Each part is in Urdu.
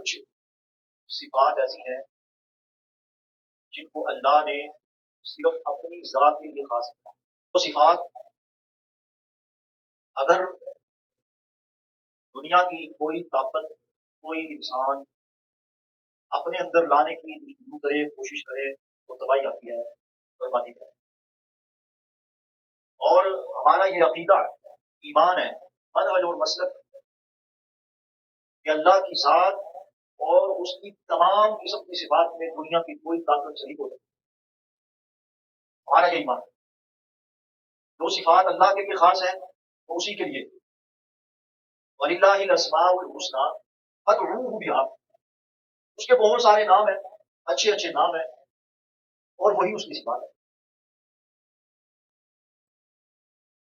کچھ صفات ایسی ہیں جن کو اللہ نے صرف اپنی ذات کے لیے خاص کیا. وہ صفات اگر دنیا کی کوئی طاقت کوئی انسان اپنے اندر لانے کی جستجو کرے کوشش کرے تو تباہی آتی ہے، بربادی ہے. اور ہمارا یہ عقیدہ ایمان ہے، منہج اور مسلک کہ اللہ کی ذات اور اس کی تمام قسم کی صفات میں دنیا کی کوئی طاقت شریک ہو سکتی. ہمارا یہ ایمان جو صفات اللہ کے لیے خاص ہے وہ اسی کے لیے. وَلِلَّهِ الْأَسْمَاءُ الْحُسْنَىٰ فَادْعُوهُ بِهَا، اس کے بہت سارے نام ہیں، اچھے اچھے نام ہیں، اور وہی اس کی صفات ہے.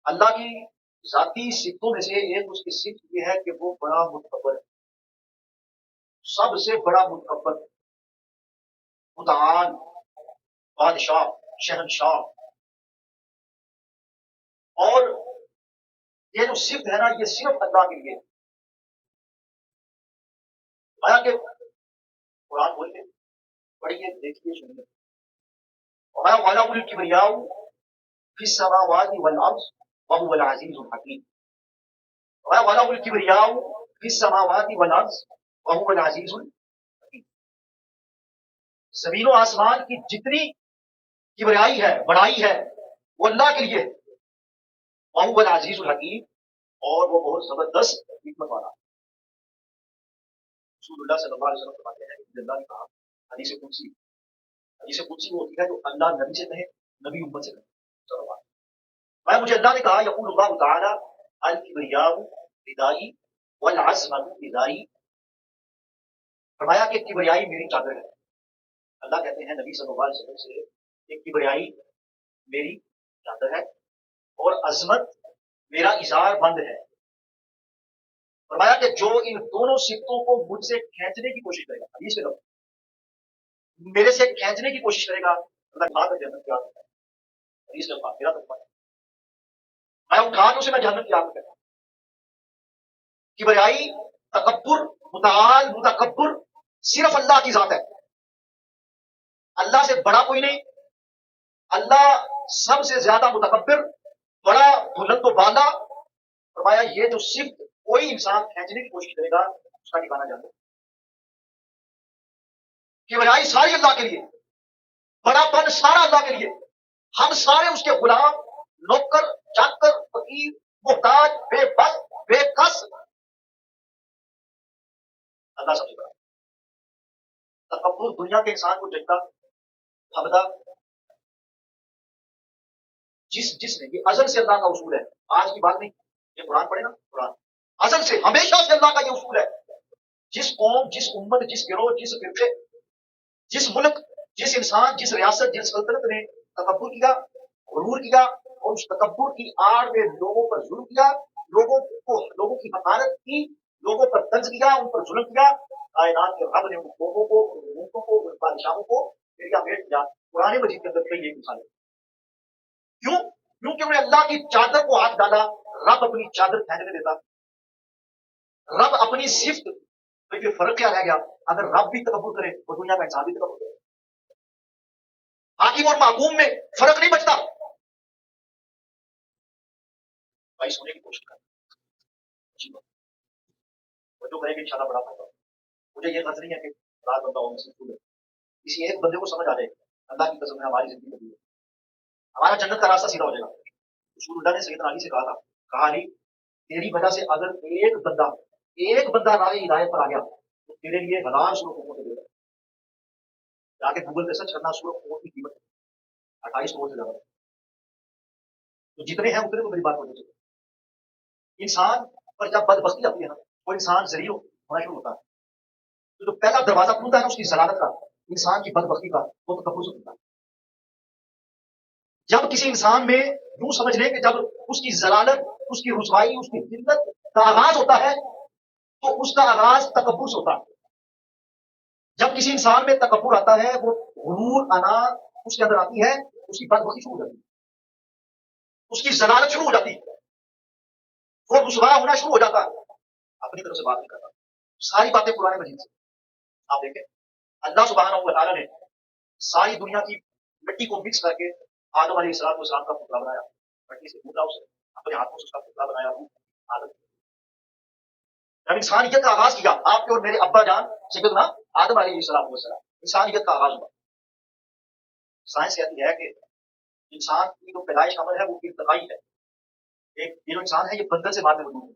اللہ کی ذاتی صفتوں میں سے ایک اس کی صفت یہ ہے کہ وہ بڑا متکبر ہے، سب سے بڑا متکبر، متعال، بادشاہ، شہنشاہ. اور یہ جو صفت ہے نا یہ صرف اللہ کے لیے. آیا کہ قرآن بولتے پڑھیے دیکھیے سنیے. وَمَا وَلَهُ الْكِبْرِيَاءُ فِي السَّمَاوَاتِ وَالْأَرْضِ وَهُوَ الْعَزِيزُ الْحَكِيمُ. وَمَا وَلَهُ الْكِبْرِيَاءُ فِي السَّمَاوَاتِ وَالْأَرْضِ وَهُوَ الْعَزِيزُ الْحَكِيمُ. زمین و آسمان کی جتنی کبریائی ہے، بڑائی ہے، وہ اللہ کے لیے. وَهُوَ الْعَزِيزُ الْحَكِيمُ، اور وہ بہت زبردست حکمت والا. رسول اللہ صلی اللہ علیہ وسلم فرماتے ہیں کہ اللہ نے کہا حدیث قدسی، حدیث قدسی وہ ہوتی ہے جو اللہ نبی سے کہے، نبی امت سے کہے. میں مجھے اللہ نے کہا یقول اللہ تعالی الکبریاء ردائی والعظمت ردائی، فرمایا کہ کبریائی میری چادر ہے. اللہ کہتے ہیں نبی صلی اللہ علیہ وسلم سے کہ کبریائی میری چادر ہے اور عظمت میرا اظہار بند ہے. فرمایا کہ جو ان دونوں صفتوں کو مجھ سے کھینچنے کی کوشش کرے گا، حدیث کے لفظ میرے سے کھینچنے کی کوشش کرے گا، اللہ کھا کر جنت کی آگ میں، حدیث کے لفظ میرا تقویٰ ہے، میں اٹھا کے اسے میں جہنم کی آگ میں کرتا. کبریائی، تکبر، متعال، متکبر صرف اللہ کی ذات ہے. اللہ سے بڑا کوئی نہیں. اللہ سب سے زیادہ متکبر، بڑا، بلند و بالا. فرمایا یہ جو صفت کوئی انسان کھینچنے کی کوشش کرے گا اس کا ٹھکانا جانتا. کبریائی ساری اللہ کے لیے، بڑا پن سارا اللہ کے لیے. ہم سارے اس کے غلام، نوکر، چاکر، فقیر، محتاج، بے بس، بے کس. اللہ سب سے بڑا. تکبر دنیا کے انسان کو جگتا بھگتا جس نے، یہ ازل سے اللہ کا اصول ہے، آج کی بات نہیں. یہ قرآن پڑھے نا، قرآن ازل سے ہمیشہ سے اللہ کا یہ اصول ہے. جس قوم، جس امت، جس گروہ، جس فرقے، جس ملک، جس انسان، جس ریاست، جس سلطنت نے تکبر کیا، غرور کیا اور اس تکبر کی آڑ میں لوگوں پر ظلم کیا، لوگوں کی حقارت کی، لوگوں پر طنز کیا، ان پر ظلم کیا، کائنات کے رب نے ان قوموں کو، ان ملکوں کو، ان بادشاہوں کو میرا بیٹ کیا. قرآن مجید کے اندر کئی ایک مثالیں. کیونکہ انہوں نے اللہ کی چادر کو ہاتھ ڈالا. رب اپنی چادر پھینکنے دیتا، رب اپنی صفت. تو یہ فرق کیا رہ گیا؟ اگر رب بھی تکبر کرے تو دنیا کا انسان بھی تکبر کرے. حاکم اور محکوم میں فرق نہیں بچتا. بھائی سونے کی کوشش کریں، وہ جو کرے گا انشاءاللہ بڑا فائدہ. مجھے یہ غرض نہیں ہے کہ رات بندہ ہو مسلم ہے، کسی ایک بندے کو سمجھ آ جائے اللہ کی قسم ہے ہماری زندگی بدلی ہے، ہمارا جنت کا راستہ سیدھا ہو جائے گا. رسول اللہ نے سیدنا علی سے کہا علی تیری وجہ سے اگر ایک بندہ راہ ہدایت پر آ گیا تو تیرے لیے 1000 سورتوں کو دے گا. جا کے گوگل پہ سرچ کرنا سورت کی قیمت 28 کروڑ سے زیادہ. تو جتنے ہیں اتنے تو میری بات ہوتی ہے. انسان پر جب بدبختی آتی ہے نا وہ انسان ذلیل ہونا شروع ہوتا ہے. تو جو پہلا دروازہ کھلتا ہے نا اس کی ذلالت کا، انسان کی بدبختی کا، وہ تکبر سے کھلتا ہے. جب کسی انسان میں یوں سمجھ لیں کہ جب اس کی ذلالت، اس کی رسوائی، اس کی ذلت کا آغاز ہوتا ہے تو اس کا آغاز تکبر سے ہوتا ہے. جب کسی انسان میں تکبر آتا ہے، وہ غرور، انا اس کے اندر آتی ہے، اس کی بدبختی شروع ہو جاتی ہے، اس کی ذلالت شروع ہو جاتی ہے، وہ رسوا ہونا شروع ہو جاتا ہے. اپنی طرف سے بات نہیں کرتا. ساری باتیں قرآن مجید سے. آپ دیکھیں اللہ سبحانہ و تعالیٰ نے ساری دنیا کی مٹی کو مکس کر کے آدم علیہ السلام کا پتلا بنایا، مٹی سے ڈھونڈا اسے، اپنے ہاتھوں سے اس کا پتلا بنایا، آدم جب انسانیت کا آغاز کیا آپ کے اور میرے ابا جان سیدنا آدم علیہ السلام انسانیت کا آغاز ہوا۔ سائنس کہتی ہے کہ انسان کی جو پیدائش عمل ہے وہ ارتقائی ہے، ایک یہ جو انسان ہے یہ بندر سے بعد میں وجود ہے،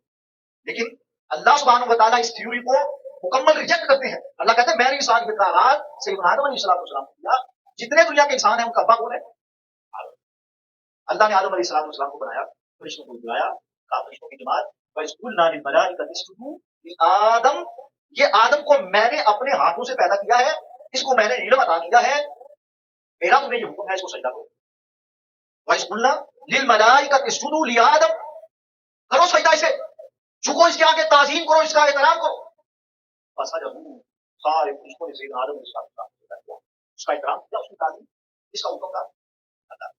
لیکن اللہ سبحانہ و تعالیٰ اس تھیوری کو مکمل ریجیکٹ کرتے ہیں۔ اللہ کہتے ہیں میں نے انسانیت کا آغاز سیدنا آدم علیہ السلام کو کیا، جتنے دنیا کے انسان ہیں ان کا ابا کون ہے؟ آدم۔ اللہ نے آدم علیہ السلام کو بنایا، فرشتوں کو بلایا، کہا فرشتوں کی جماعت وَإِذْ لِلْمَلَائِكَةِ اسْجُدُوا لِآدَمَ، یہ آدم کو میں نے اپنے ہاتھوں سے پیدا کیا ہے، اس کو میں نے علم عطا کیا ہے، میرا تمہیں یہ حکم ہے اس کو سجدہ کرو۔ وَإِذْ لِلْمَلَائِكَةِ اسْجُدُوا لِآدَمَ، کرو سجدہ اسے، جھکو اس کے آگے، تعظیم کرو اس کا، احترام کرو۔ فَسَجَدُوا، سارے فرشتوں نے سیدنا آدم علیہ السلام کو سجدہ کیا، اس کا احترام کیا، اس کی تعظیم، اس کا حکم تھا اللہ۔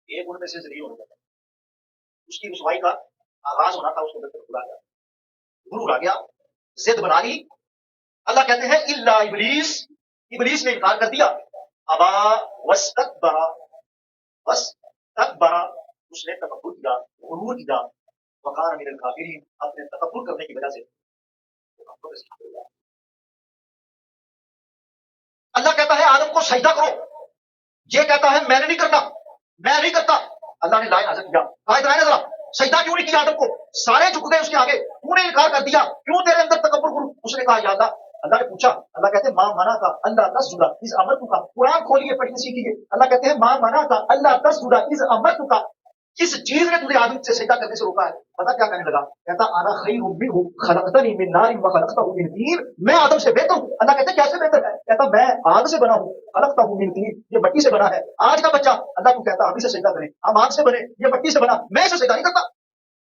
ایک ان میں سے ذلیل ہونے لگا، اس کی رسوائی کا آغاز ہونا تھا، اس کو بھلا گیا، غرور آ گیا، ضد بنا لی۔ اللہ کہتے ہیں الا ابلیس، ابلیس نے انکار کر دیا، ابا واستکبر، اس نے تکبر کیا، غرور کیا، وکان من الکافرین، اپنے تکبر کرنے کی وجہ سے اللہ کہتا ہے آدم کو سجدہ کرو، یہ کہتا ہے میں نے نہیں کرنا، میں نہیں کرتا۔ اللہ نے لائن حاصل کیا، آیت لائن ذرا، سجدہ کیوں نہیں کیا آدم کو؟ سارے جھک گئے اس کے آگے، تو نے انکار کر دیا، کیوں تیرے اندر تکبر کروں؟ اس نے کہا یا اللہ، اللہ نے پوچھا، اللہ کہتے ہیں ماں منع کا اللہ تسجد اذ امرتک، قرآن کھولیے پڑھنے سیکھیے، اللہ کہتے ہیں ماں منع کا اللہ تسجد اذ امرتک، کس چیز نے تجھے آدم سے سجدہ کرنے سے روکا ہے؟ پتا کیا کہنے لگا؟ کہتا انا خیر منہ خلقتنی من نار وخلقتہ من طین، میں آدم سے بہتر ہوں۔ اللہ کہتے ہیں کیسے بہتر ہے؟ کہتا میں آگ سے بنا ہوں، خلقتہ من طین، یہ مٹی سے بنا ہے۔ آج کا بچہ اللہ کو کہتا ہم اسے سجدہ کریں، ہم آگ سے بنے، یہ مٹی سے بنا، میں اسے سجدہ نہیں کرتا۔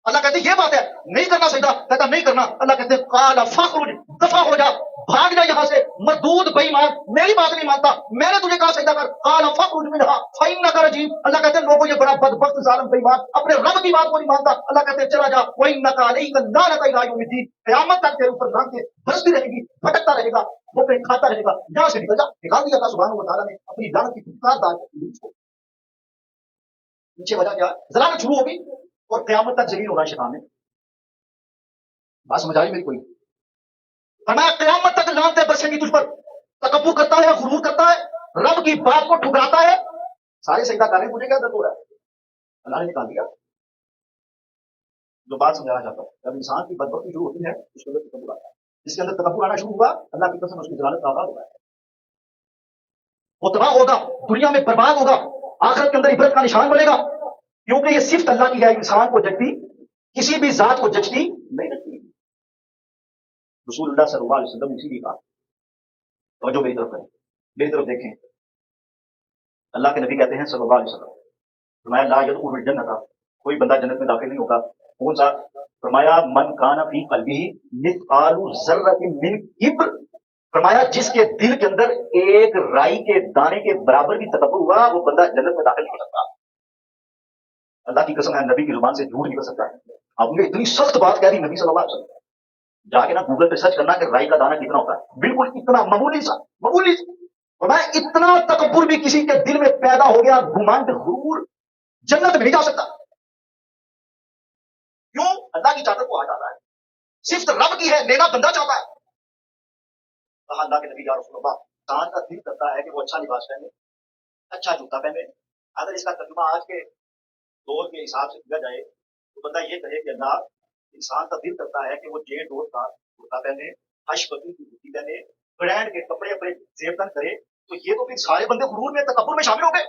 اللہ کہتے ہیں یہ بات ہے، نہیں کرنا سجدہ، کہتا نہیں کرنا۔ اللہ کہتے ہیں قال فخرج، دفع ہو جا، بھاگ جا یہاں سے، مردود بے ایمان، میری بات نہیں مانتا، میں نے تجھے کہا سجدہ کر، قال فخرج منها فانک رجیم۔ اللہ کہتے ہیں لوگوں یہ بڑا بدبخت ظالم بے ایمان اپنے رب کی بات کو نہیں مانتا، اللہ کہتے ہیں چلا جا، وانک علیک اللعنۃ الی یوم الدین، قیامت تک تیرے اوپر لعنتیں برستی رہے گی، بھٹکتا رہے گا، وہ پہ کھاتا رہے گا، یہاں سے نکل جا۔ نکال دیا اللہ سبحانہ و تعالیٰ نے اپنی لعنت کی پھٹکار ڈال دی اس کو۔ نیچے وجہ کیا؟ ذلت شروع ہوگی اور قیامت تک ذلیل ہونا شیطان نے۔ بات سمجھ آئی میری کوئی؟ فرمایا قیامت تک لعنتیں برسیں گی تجھ پر، تکبر کرتا ہے، غرور کرتا ہے، رب کی بات کو ٹھکراتا ہے، سارے سجدہ کر رہے ہیں، مجھے کیا درد ہو رہا ہے؟ اللہ نے نکال دیا۔ جو بات سمجھانا چاہتا ہوں، جب انسان کی بدبختی شروع ہوتی ہے اس کے اندر تکبر آتا ہے، جس کے اندر تکبر آنا شروع ہوا اللہ کی قسم اس کی ضلالت کا آغاز ہوا ہے، وہ تباہ ہوگا، دنیا میں برباد ہوگا، آخرت کے اندر عبرت کا نشان بنے گا، کیونکہ یہ صفت اللہ کی ہے، انسان کو جچتی کسی بھی ذات کو جچتی نہیں رکھتی۔ رسول اللہ صلی اللہ علیہ وسلم اسی لیے کہا، توجہ میری طرف کریں، میری طرف دیکھیں، اللہ کے نبی کہتے ہیں صلی اللہ علیہ وسلم، فرمایا لا يدخل الجنہ، کوئی بندہ جنت میں داخل نہیں ہوگا، کون سا؟ فرمایا من کان فی قلبہ مثقال ذرۃ من کبر، فرمایا جس کے دل کے اندر ایک رائی کے دانے کے برابر بھی تکبر ہوا وہ بندہ جنت میں داخل نہیں ہو سکتا۔ اللہ کی قسم ہے نبی کی زبان سے جھوٹ نکل سکتا ہے۔ آپ نے اتنی سخت بات کہہ دی نبی صلی اللہ علیہ وسلم، جا کے نا گوگل پہ سرچ کرنا کہ رائی کا دانہ کتنا ہوتا ہے، بالکل اتنا معمولی سا، معمولی سا، فرمایا اتنا تکبر بھی کسی کے دل میں پیدا ہو گیا، گھمنڈ، غرور، جنت میں نہیں جا سکتا۔ کیوں؟ اللہ کی چادر کو آ جاتا ہے، صرف رب کی ہے، لینا بندہ چاہتا ہے۔ کہا اللہ کے نبی یا رسول اللہ، انسان کا دل کرتا ہے کہ وہ اچھا لباس پہنے، اچھا جوتا پہنے، اگر اس کا ترجمہ آج کے دور کے حساب سے کیا جائے تو بندہ یہ کہے کہ اللہ، انسان کا دل کرتا ہے کہ وہ جے ڈور کا کرتا پہنے، ہش پتی کی جوتی پہنے، برانڈ کے کپڑے اپنے زیبتن کرے، تو یہ تو پھر سارے بندے غرور میں، تکبر میں شامل ہو گئے۔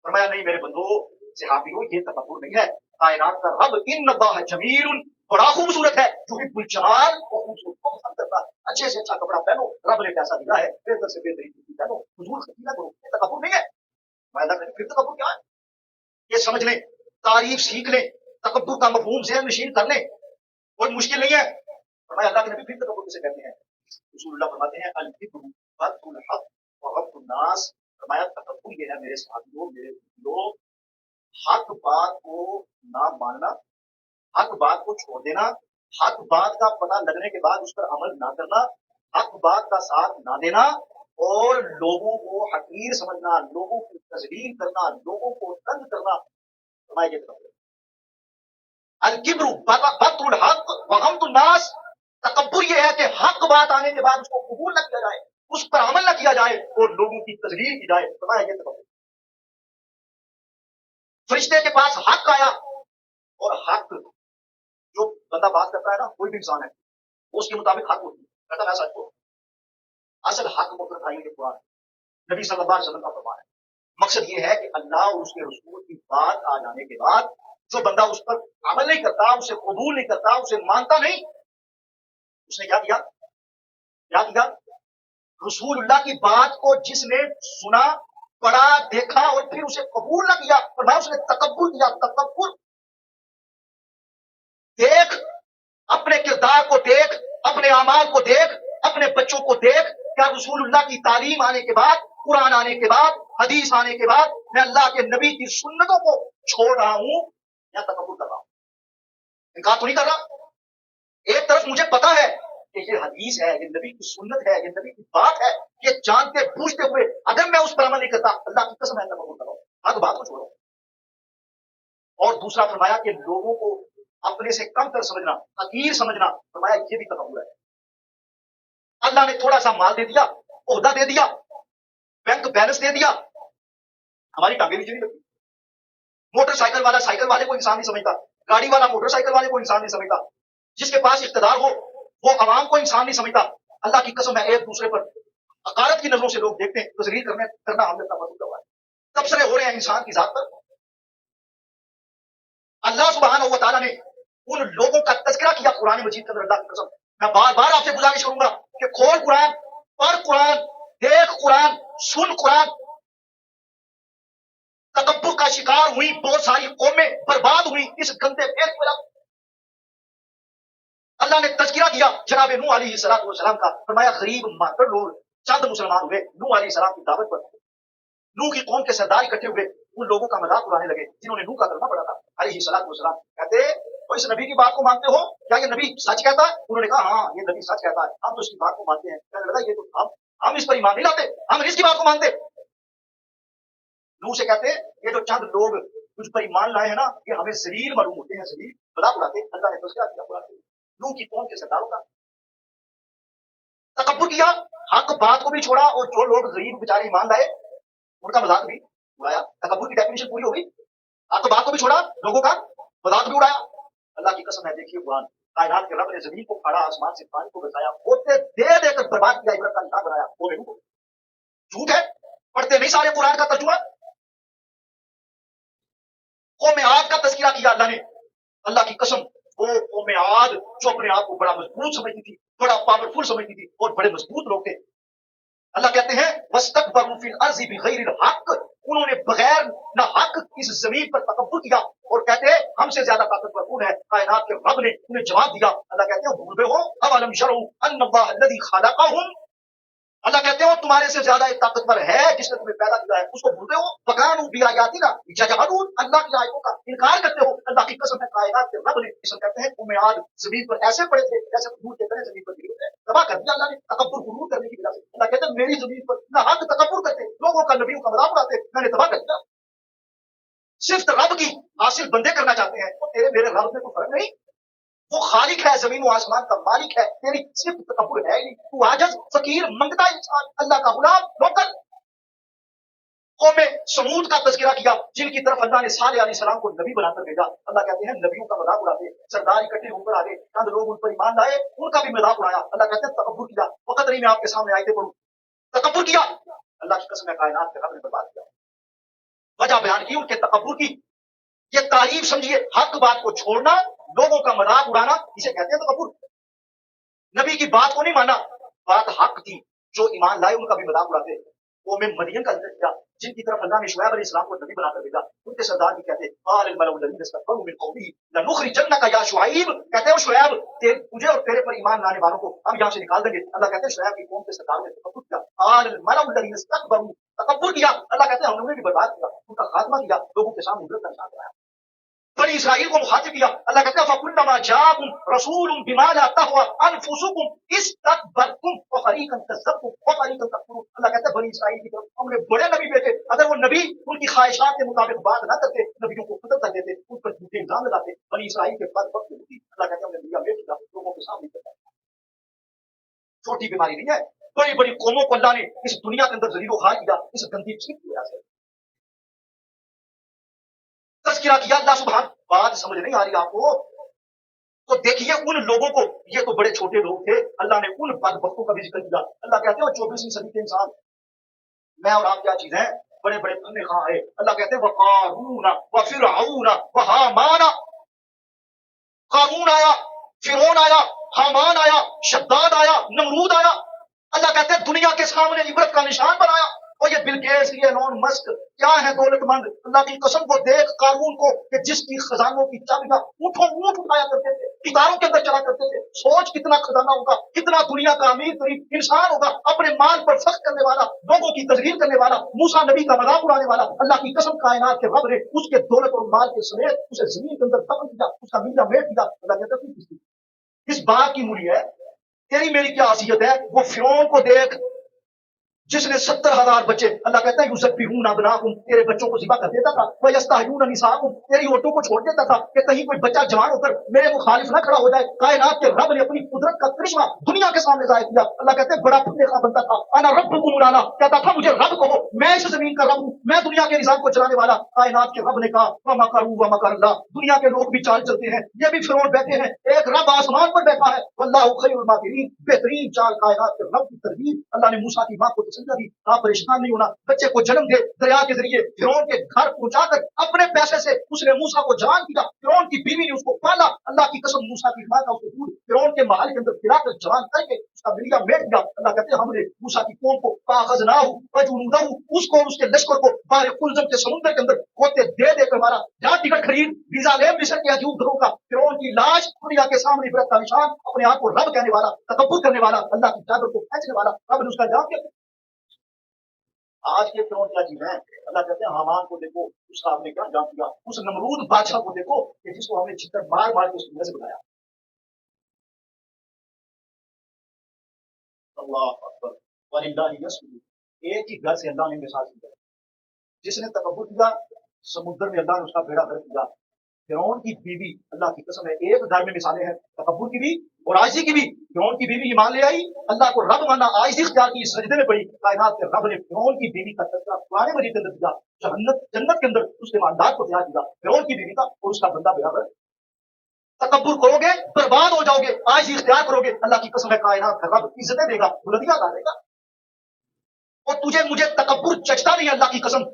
فرمایا نہیں میرے بندو، صحابیوں، یہ تکبر نہیں ہے، کائنات کا رب ان اللہ جمیل، بڑا خوبصورت ہے، جو بھی الجمال کو خوبصورت کو پسند کرتا ہے، اچھے سے اچھا کپڑا پہنو، رب نے پیسہ دیا ہے، بہتر سے بہترین جوتی پہنو، فضول خرچی نہ کرو، یہ تکبر نہیں ہے۔ میں اللہ کہتے پھر تکبر کیا ہے؟ یہ سمجھ لیں، تعریف سیکھ لیں، تکبر کا مفہوم ذہن نشین کر لیں، کوئی مشکل نہیں ہے۔ فرمایا اللہ کے نبی پھر تکبر کسے کہتے ہیں؟ رسول اللہ فرماتے ہیں الکبر بطر الحق وغض الناس، فرمایا تکبر یہ ہے میرے ساتھیوں، میرے لوگ، حق بات کو نہ ماننا، حق بات کو چھوڑ دینا، حق بات کا پتہ لگنے کے بعد اس پر عمل نہ کرنا، حق بات کا ساتھ نہ دینا، اور لوگوں کو حقیر سمجھنا، لوگوں کی تذلیل کرنا، لوگوں کو تنگ کرنا، فرمایا یہ تکبر۔ الکبر بطر الحق وغمط الناس، تکبر یہ ہے کہ حق بات آنے کے بعد اس کو قبول نہ کیا جائے، اس پر عمل نہ کیا جائے اور لوگوں کی تذلیل کی جائے، فرمایا یہ تکبر۔ فرشتے کے پاس حق آیا، اور حق جو بندہ بات کرتا ہے نا، کوئی بھی انسان ہے اس کے مطابق حق ہوتی ہے، کہتا میں سچ کو اصل حق مطلب بھائی کے قرآن نبی صلی اللہ علیہ وسلم کا فرمان ہے۔ مقصد یہ ہے کہ اللہ اور اس کے رسول کی بات آ جانے کے بعد جو بندہ اس پر عمل نہیں کرتا، اسے قبول نہیں کرتا، اسے مانتا نہیں، اس نے کیا کیا رسول اللہ کی بات کو جس نے سنا، پڑھا، دیکھا اور پھر اسے قبول نہ کیا، فرمایا اس نے تکبر کیا۔ تکبر دیکھ، اپنے کردار کو دیکھ، اپنے اعمال کو دیکھ، اپنے بچوں کو دیکھ، کیا رسول اللہ کی تعلیم آنے کے بعد، قرآن آنے کے بعد، حدیث آنے کے بعد میں اللہ کے نبی کی سنتوں کو چھوڑ رہا ہوں یا تکبر کر رہا ہوں؟ انکار تو نہیں کر رہا۔ ایک طرف مجھے پتا ہے کہ یہ حدیث ہے، یہ نبی کی سنت ہے، یہ نبی کی بات ہے، یہ جانتے بوجھتے ہوئے اگر میں اس پر عمل نہیں کرتا، اللہ کی قسم ہے تکبر کر رہا ہوں، ہر بات کو چھوڑو۔ اور دوسرا فرمایا کہ لوگوں کو اپنے سے کم تر سمجھنا، حقیر سمجھنا، فرمایا یہ بھی تکبر ہے۔ اللہ نے تھوڑا سا مال دے دیا، عہدہ دے دیا، بینک بیلنس دے دیا، ہماری ٹانگیں نیچے نہیں لگتی۔ موٹر سائیکل والا سائیکل والے کو انسان نہیں سمجھتا، گاڑی والا موٹر سائیکل والے کو انسان نہیں سمجھتا، جس کے پاس اقتدار ہو وہ عوام کو انسان نہیں سمجھتا۔ اللہ کی قسم ہے ایک دوسرے پر حقارت کی نظروں سے لوگ دیکھتے ہیں، تذلیل کرنا ہم نے تبصرہ ہوا ہے، تبصرے ہو رہے ہیں انسان کی ذات پر۔ اللہ سبحانہ و تعالیٰ نے ان لوگوں کا تذکرہ کیا قرآن مجید کے اندر، اللہ کی قسم میں بار بار آپ سے گزارش کروں گا کہ کھول قرآن، پڑھ قرآن، دیکھ قرآن، سن قرآن۔ تکبر کا شکار ہوئی بہت ساری قومیں برباد ہوئی اس گندے پھیر کی وجہ سے۔ اللہ نے تذکرہ کیا جناب نوح علیہ السلام کا، فرمایا غریب ماتر لوگ چند مسلمان ہوئے نوح علیہ السلام کی دعوت پر۔ نوح کی قوم کے سردار اکٹھے ہوئے، ان لوگوں کا مذاق اڑانے لگے جنہوں نے نوح کا کلمہ پڑھا تھا علیہ السلام۔ کہتے وہ اس نبی کی بات کو مانتے ہو کیا یہ نبی سچ کہتا ہے؟ انہوں نے کہا ہاں یہ نبی سچ کہتا ہے، ہم تو اس کی بات کو مانتے ہیں۔ کہنے لگا یہ تو ہم اس پر ایمان نہیں لاتے، ہم اس کی بات کو مانتے۔ نوح سے کہتے یہ جو چند لوگ تجھ پر ایمان لائے ہیں نا، یہ ہمیں ذلیل معلوم ہوتے ہیں، ذلیل مذاق اڑاتے ہیں۔ اللہ نے تذکرہ کیا قرآن میں نوح کی قوم کے سرداروں کا، تکبر کیا، حق بات کو بھی چھوڑا، اور جو لوگ غریب بیچارے ایمان لائے ان کا مذاق بھی اڑایا۔ تکبر کی ڈیفینیشن پوری ہوگی، حق بات کو بھی چھوڑا، لوگوں کا مذاق بھی اڑایا۔ اللہ کی قسم ہے دیکھیے قرآن، کائنات کے رب نے زمین کو کھاڑا، آسمان سے پانی کو بچایا، ہوتے دے دے کر برباد کیا، عبرت کا نشان بنایا، وہ نہیں کو جھوٹ ہے، پڑھتے نہیں سارے قرآن کا ترجمہ۔ قوم عاد کا تذکرہ کیا اللہ نے، اللہ کی قسم وہ قوم عاد جو اپنے آپ کو بڑا مضبوط سمجھتی تھی، بڑا پاورفل سمجھتی تھی اور بڑے مضبوط لوگ تھے۔ اللہ کہتے ہیں وَاسْتَكْبَرُوا فِي الْأَرْضِ بِغَيْرِ الْحَقِّ، انہوں نے بغیر نہ حق اس زمین پر تکبر کیا اور کہتے ہیں ہم سے زیادہ طاقتور کون ہے۔ کائنات کے رب نے انہیں جواب دیا، اللہ کہتے ہیں بھول گئے ہو اَوَلَمْ يَرَوْا أَنَّ اللَّهَ الَّذِي خَلَقَهُمْ، اللہ کہتے ہیں وہ تمہارے سے زیادہ ایک طاقتور ہے جس نے تمہیں پیدا کیا ہے، اس کو بھولتے ہو۔ وَكَانُوا بِآيَاتِنَا يَجْحَدُونَ، اللہ کی آیتوں کا انکار کرتے ہو۔ اللہ کی قسم ہے کائنات کے رب نے اسے کہتے ہیں قوم عاد زمین پر ایسے پڑے تھے جیسے کھجور کے طرح زمین پر گرے ہوئے ہیں، تباہ کر دیا اللہ نے تکبر غرور کرنے کی وجہ سے۔ اللہ کہتے ہیں میری زمین پر نہ حق تکبر کرتے، لوگوں کا نبیوں کا مذاق اڑاتے، میں نے تباہ کر دیا۔ صرف رب کی حاصل بندے کرنا چاہتے ہیں، تو تیرے میرے رب میں کوئی فرق نہیں، وہ خالق ہے، زمین و آسمان کا مالک ہے، تیری صرف تکبر ہے ہی نہیں، تو عاجز فقیر منگتا انسان، اللہ کا غلام نوکر۔ قوم سمود کا تذکرہ کیا جن کی طرف اللہ نے صالح علیہ السلام کو نبی بنا کر بھیجا، اللہ کہتے ہیں نبیوں کا مذاق اڑاتے، سردار اکٹھے ہو کر آگے چند لوگ ان پر ایمان لائے ان کا بھی مذاق اڑایا، اللہ کہتے ہیں تکبر کیا۔ وقت نہیں میں آپ کے سامنے آیتیں پڑھوں، تکبر کیا، اللہ کی قسم ہے کائنات کے رب نے برباد کیا۔ وجہ بیان کی ان کے تکبر کی، یہ تعریف سمجھیے، حق بات کو چھوڑنا، لوگوں کا مذاق اڑانا، اسے کہتے ہیں تکبر۔ نبی کی بات کو نہیں مانا، بات حق تھی، جو ایمان لائے ان کا بھی مذاق اڑاتے۔ قوم مدین کا ذکر کیا جن کی طرف اللہ نے شعیب علیہ السلام کو نبی بنا کر بھیجا، ان کے سردار بھی کہتے قال الملأ الذین استكبروا من قومه لنخرجنك یا شعیب، کہتے ہیں شعیب تجھے اور تیرے پر ایمان لانے والوں کو ہم یہاں سے نکال دیں گے۔ اللہ کہتے ہیں شعیب کی قوم کے سردار نے تکبر کیا، قال الملأ الذین استكبروا، تکبر کیا، اللہ کہتے ہیں ہم نے بھی برباد کیا، ان کا خاتمہ کیا، لوگوں کے سامنے عبرت کا نشان بنایا۔ بنی اسرائیل کو مخاطب کیا. اللہ کہتا ہے فَكُلَّمَا جَاءَكُمْ رَسُولٌ بِمَا لَا تَهْوَىٰ أَنفُسُكُمْ اسْتَكْبَرْتُمْ وَفَرِيقًا كَذَّبْتُمْ وَفَرِيقًا تَكْفُرُونَ. اللہ کہتا ہے بنی اسرائیل کی طرف ہم نے بڑے نبی بھیجے، اگر وہ نبی ان کی خواہشات کے مطابق بات نہ کرتے، نبیوں کو قتل کر دیتے، ان پر جھوٹے الزام لگاتے. بنی اسرائیل کے بعد وقت ہوتی، اللہ کہتا ہے ہم نے دنیا بھیج دیا لوگوں کے سامنے کرتا. چھوٹی بیماری نہیں ہے، بڑی بڑی قوموں کو اللہ نے اس دنیا کے اندر ذلیل و خوار کیا اس گندی چیز کی وجہ سے. تذکرہ کیا اللہ سبحان. بات سمجھ نہیں آ رہی آپ کو؟ تو دیکھیے ان لوگوں کو، یہ تو بڑے چھوٹے لوگ تھے، اللہ نے ان بدبختوں کا بھی ذکر کیا. اللہ کہتے ہیں 24ویں صدی کے انسان، میں اور آپ کیا چیز ہیں؟ بڑے بڑے فن خواہ ہیں. اللہ کہتے ہیں وقارون وفرعون وہامان. قارون آیا، فرعون آیا، حامان آیا، شداد آیا، نمرود آیا. اللہ کہتے ہیں دنیا کے سامنے عبرت کا نشان بنایا. اور یہ بل گیٹس، یہ ایلون مسک کیا ہے دولت مند. اللہ کی قسم کو دیکھ قارون کو کہ جس کی خزانوں کی چابیاں اونٹوں اونٹ اٹھایا کرتے تھے، اداروں کے اندر چلا کرتے تھے. سوچ کتنا خزانہ ہوگا، کتنا دنیا کا امیر ترین انسان ہوگا، اپنے مال پر فخر کرنے والا، لوگوں کی تذلیل کرنے والا، موسیٰ نبی کا مذاق اڑانے والا. اللہ کی قسم کائنات کے رب نے اس کے دولت اور مال کے سمیت اسے زمین کے اندر دفن کیا، اس کا میڈیا میٹ کیا. اللہ کہتا ہے اس بات کی موری ہے، تیری میری کیا حیثیت ہے؟ وہ فرعون کو دیکھ جس نے 70,000 بچے، اللہ کہتا ہے یذبحون ابناءکم، تیرے بچوں کو ذبح کر دیتا تھا، ویستحیون نساءکم، تیری عورتوں کو چھوڑ دیتا تھا کہ کہیں کوئی بچہ جوان ہو کر میرے مخالف نہ کھڑا ہو جائے. کائنات کے رب نے اپنی قدرت کا کرشمہ دنیا کے سامنے ظاہر کیا. اللہ کہتے ہیں بڑا پھندیخا بنتا تھا، انا ربکم الاعلی، کہتا تھا مجھے رب کہو، میں اس زمین کا رب ہوں، میں دنیا کے نظام کو چلانے والا. کائنات کے رب نے کہا ومکروا ومکر اللہ، دنیا کے لوگ بھی چال چلتے ہیں، یہ بھی فرعون بیٹھے ہیں، ایک رب آسمان پر بیٹھا ہے. واللہ خیر الماکرین، بہترین چال کائنات کے رب کی تدبیر. اللہ نے موسیٰ کی ماں کو تسلی دی، آپ پریشان نہیں ہونا، بچے کو جنم دے دریا کے ذریعے فرعون کے گھر پہنچا کر اپنے پیسے سے اس نے موسیٰ کو جوان کیا. فرعون کی بیوی نے اس کو پالا. اللہ کی قسم موسیٰ کی ماں کا اس کو دودھ فرعون کے محل کے اندر پلا کر جوان کر کے اس کا ملیا میٹ دیا. اللہ کہتے ہیں ہم نے موسیٰ کی قوم کو فاخذناہ وجنودہ، اس کو اس کے لشکر کو بحر قلزم کے سمندر کے اندر ہوتے دے دے کر مارا. جہاں ٹکٹ خرید ویزا لے مصر کے عجوب گھروں کا فرعون کی لاش دنیا کے سامنے عبرت کا نشان، اپنے آپ کو رب کہنے والا، تکبر کرنے والا، اللہ کی چادر کو کھینچنے والا. رب نے اس کا جواب کیا. آج کے فرعون کیا چیز ہے؟ اللہ کہتے ہیں حامان کو دیکھو، اس کا آپ نے کیا جان کیا. اس نمرود بادشاہ کو دیکھو کہ جس کو ہم نے چھتر مار مار کے اس دنیا سے بتایا. اللہ اکبر وللہ یسجد. ایک ہی گھر سے اللہ نے مثال دی. جس نے تکبر کیا سمندر میں اللہ نے اس کا بیڑا غرق کیا. فرعون کی بیوی، اللہ کی قسم ہے ایک گھر میں مثالیں ہیں تکبر کی بھی اور عاجزی کی بھی. فرعون کی بیوی ایمان لے آئی، اللہ کو رب مانا، عاجزی اختیار کی، سجدے میں پڑی. کائنات کے رب نے فرعون کی بیوی کا تذکرہ قرآن مجید کے اندر دیا. جنت کے اندر اس کے ایماندار کو تیار کیا فرعون کی بیوی کا اور اس کا بندہ بیڑا غرق. تکبر کرو گے برباد ہو جاؤ گے، عاجزی اختیار کرو گے اللہ کی قسم ہے کائنات کا رب عزتیں دے گا، بلندیاں لا دے گا. اور تجھے مجھے تکبر جچتا نہیں ہے. اللہ کی قسم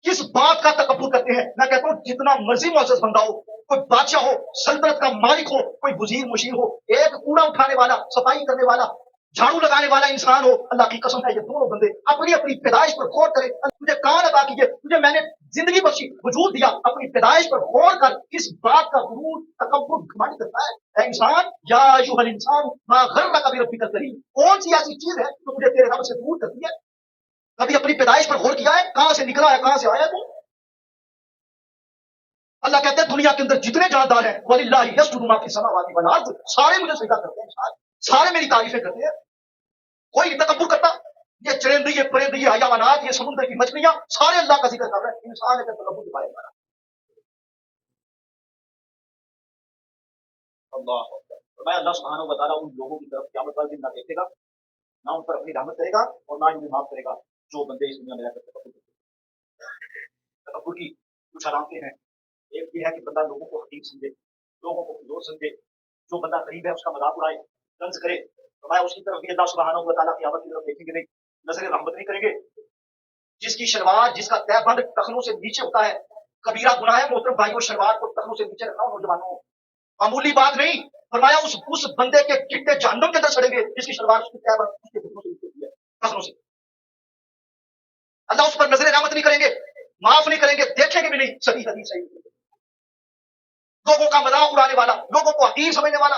کس بات کا تکبر کرتے ہیں؟ میں کہتا ہوں جتنا مرضی معزز بندہ ہو، کوئی بادشاہ ہو، سلطنت کا مالک ہو، کوئی وزیر مشیر ہو، ایک کوڑا اٹھانے والا، صفائی کرنے والا، جھاڑو لگانے والا انسان ہو، اللہ کی قسم ہے یہ دونوں بندے اپنی اپنی پیدائش پر غور کرے. تجھے کان عطا کیجیے، تجھے میں نے زندگی بخشی، وجود دیا، اپنی پیدائش پر غور کر. اس بات کا غرور تکبر گھمنڈ کرتا ہے. اے انسان، یا ایھا الانسان ما غرک بربک الکریم، کون سی ایسی چیز ہے جو تجھے تیرے رب سے دور کرتی ہے؟ کبھی اپنی پیدائش پر غور کیا ہے؟ کہاں سے نکلا ہے، کہاں سے آیا تو؟ اللہ کہتے ہیں دنیا کے اندر جتنے جاندار ہیں وَلِلَّهِ يَسْجُدُ مَا فِي السَّمَاوَاتِ وَالْأَرْضِ، سارے مجھے سجدہ کرتے ہیں، سارے میری تعریفیں کرتے ہیں. کوئی نہیں تکبر کرتا. یہ چرندی، یہ پرندی، یہ حیوانات، یہ سمندر کی مچھلیاں، سارے اللہ کا ذکر کر رہے ہیں. انسان ہے کہ تکبر کے بارے میں. اللہ میں اللہ سبحانہ و تعالیٰ ان لوگوں کی طرف قیامت والے دن نہ دیکھے گا، نہ ان پر اپنی رحمت کرے گا اور نہ انہیں معاف کرے گا جو بندے اس دنیا میں رہ کر تکبر کرتے ہیں. تکبر کی کچھ علامتیں ہیں. ایک یہ ہے کہ بندہ لوگوں کو حقیق سمجھے، لوگوں کو کمزور سمجھے، جو بندہ غریب ہے اس کا مذاق اڑائے، طنز کرے. فرمایا اس کی طرف بھی اللہ سبحانہ و تعالیٰ قیامت کی طرف دیکھیں گے نہیں، نظر رحمت نہیں کریں گے. جس کی شلوار، جس کا تہ بند ٹخنوں سے نیچے ہوتا ہے، کبیرہ گناہ ہے محترم بھائیوں، شلوار کو ٹخنوں سے نیچے رکھنا نوجوانوں، معمولی بات نہیں. فرمایا اس بندے کے گٹے جہنم کے اندر سڑیں گے جس کی شلوار اس کی تہ بند اس کے گھٹنوں سے نیچے ہوتی ہے، ٹخنوں سے. اللہ اس پر نظر رحمت نہیں کریں گے، معاف نہیں کریں گے، دیکھیں گے بھی نہیں. صحیح حدیث صحیح. لوگوں کا مذاق اڑانے والا، لوگوں کو حقیر سمجھنے والا.